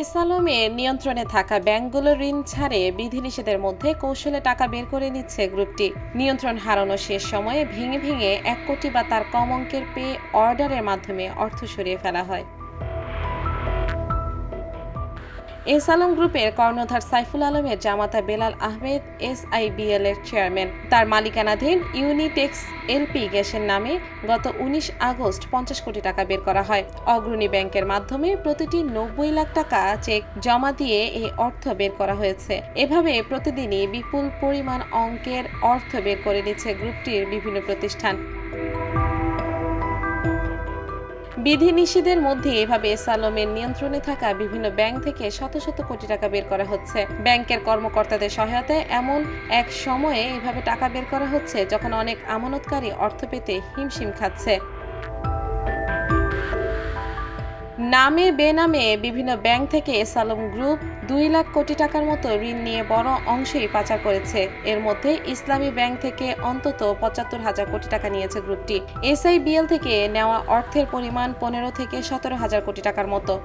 S আলমের নিয়ন্ত্রণে থাকা ব্যাংকগুলোর ঋণ ছাড়ে বিধিনিষেধের মধ্যে কৌশলে টাকা বের করে নিচ্ছে গ্রুপটি। নিয়ন্ত্রণ হারানোর শেষ সময়ে ভেঙে ভেঙে 1 কোটি বা তার কম অঙ্কের পে অর্ডারের মাধ্যমে অর্থ সরিয়ে ফেলা হয়। এস আলম গ্রুপের কর্ণধার সাইফুল আলমের জামাতা বেলাল আহমেদ SIBL এর চেয়ারম্যান। তার মালিকানাধীন ইউনিটেক্স এলপি গ্যাসের নামে গত 19 আগস্ট 50 কোটি টাকা বের করা হয়। অগ্রণী ব্যাংকের মাধ্যমে প্রতিটি 90 লাখ টাকা চেক জমা দিয়ে এই অর্থ বের করা হয়েছে। এভাবে প্রতিদিনই বিপুল পরিমাণ অঙ্কের অর্থ বের করে নিচ্ছে গ্রুপটির বিভিন্ন প্রতিষ্ঠান। বিধিনিষেধের মধ্যে এভাবে এস আলমের নিয়ন্ত্রণে থাকা বিভিন্ন ব্যাংক থেকে শত শত কোটি টাকা বের করা হচ্ছে। ব্যাংকের কর্মকর্তাদের সহায়তায় এমন এক সময়ে এভাবে টাকা বের করা হচ্ছে যখন অনেক আমানতকারী অর্থ পেতে হিমশিম খাচ্ছে। নামে বেনামে বিভিন্ন ব্যাংক থেকে এস আলম গ্রুপ 2 লাখ কোটি টাকার মতো ঋণ নিয়ে বড় অংশই পাচার করেছে। এর মধ্যে ইসলামী ব্যাংক থেকে অন্তত 75,000 কোটি টাকা নিয়েছে গ্রুপটি। SIBL থেকে নেওয়া অর্থের পরিমাণ 15 থেকে 17,000 কোটি টাকার মতো।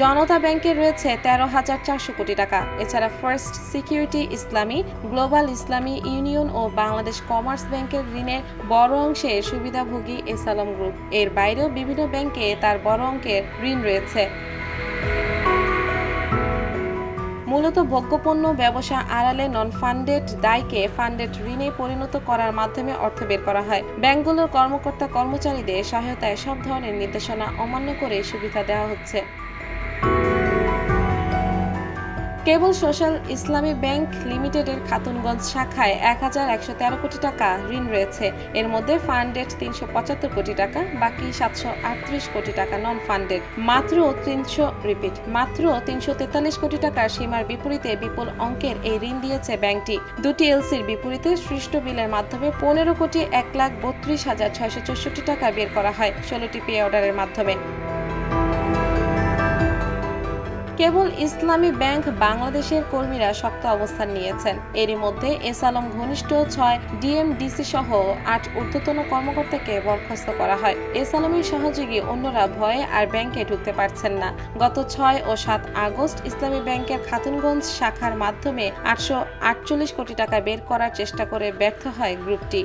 জনতা ব্যাংকে রয়েছে 13,400 কোটি টাকা। এছাড়া ফার্স্ট সিকিউরিটি ইসলামী, গ্লোবাল ইসলামী ইউনিয়ন ও বাংলাদেশ কমার্স ব্যাংকের ঋণের বড় অংশে সুবিধাভোগী এস আলম গ্রুপ। এর বাইরেও বিভিন্ন ব্যাংকে তার বড় অঙ্কের ঋণ রয়েছে। মূলত ভোগ্যপণ্য ব্যবসা আড়ালে নন ফান্ডেড দায়কে ফান্ডেড ঋণে পরিণত করার মাধ্যমে অর্থ বের করা হয়। ব্যাংকগুলোর কর্মকর্তা কর্মচারীদের সহায়তায় সব ধরনের নির্দেশনা অমান্য করে সুবিধা দেওয়া হচ্ছে। কেবল সোশ্যাল ইসলামী ব্যাংক লিমিটেডের খাতুনগঞ্জ শাখায় 1,113 কোটি টাকা ঋণ রয়েছে। এর মধ্যে ফান্ডেড 375 কোটি টাকা, বাকি 738 কোটি টাকা নন ফান্ডেড। মাত্র 343 কোটি টাকার সীমার বিপরীতে বিপুল অঙ্কের এই ঋণ দিয়েছে ব্যাংকটি। দুটি এলসির বিপরীতে সৃষ্ট বিলের মাধ্যমে 15,31,664 টাকা বের করা হয় 16টি পে অর্ডারের মাধ্যমে। কেবল ইসলামী ব্যাংক বাংলাদেশের কর্মীরা শক্ত অবস্থান নিয়েছেন। এরই মধ্যে এস আলম ঘনিষ্ঠ 6 DMDC সহ 8 ঊর্ধ্বতন কর্মকর্তাকে বরখাস্ত করা হয়। এস আলমের সহযোগী অন্যরা ভয়ে আর ব্যাংকে ঢুকতে পারছেন না। গত 6 ও 7 আগস্ট ইসলামী ব্যাংকের খাতুনগঞ্জ শাখার মাধ্যমে 848 কোটি টাকা বের করার চেষ্টা করে ব্যর্থ হয় গ্রুপটি।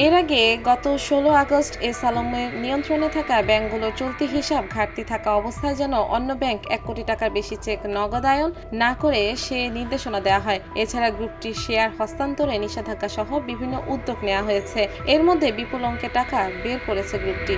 এর আগে গত 16 আগস্ট এস আলমের নিয়ন্ত্রণে থাকা ব্যাংকগুলোর চলতি হিসাব ঘাটতি থাকা অবস্থায় যেন অন্য ব্যাংক 1 কোটি টাকার বেশি চেক নগদায়ন না করে সে নির্দেশনা দেওয়া হয়। এছাড়া গ্রুপটির শেয়ার হস্তান্তরে নিষেধাজ্ঞা সহ বিভিন্ন উদ্যোগ নেওয়া হয়েছে। এর মধ্যে বিপুল অঙ্কের টাকা বের করেছে গ্রুপটি।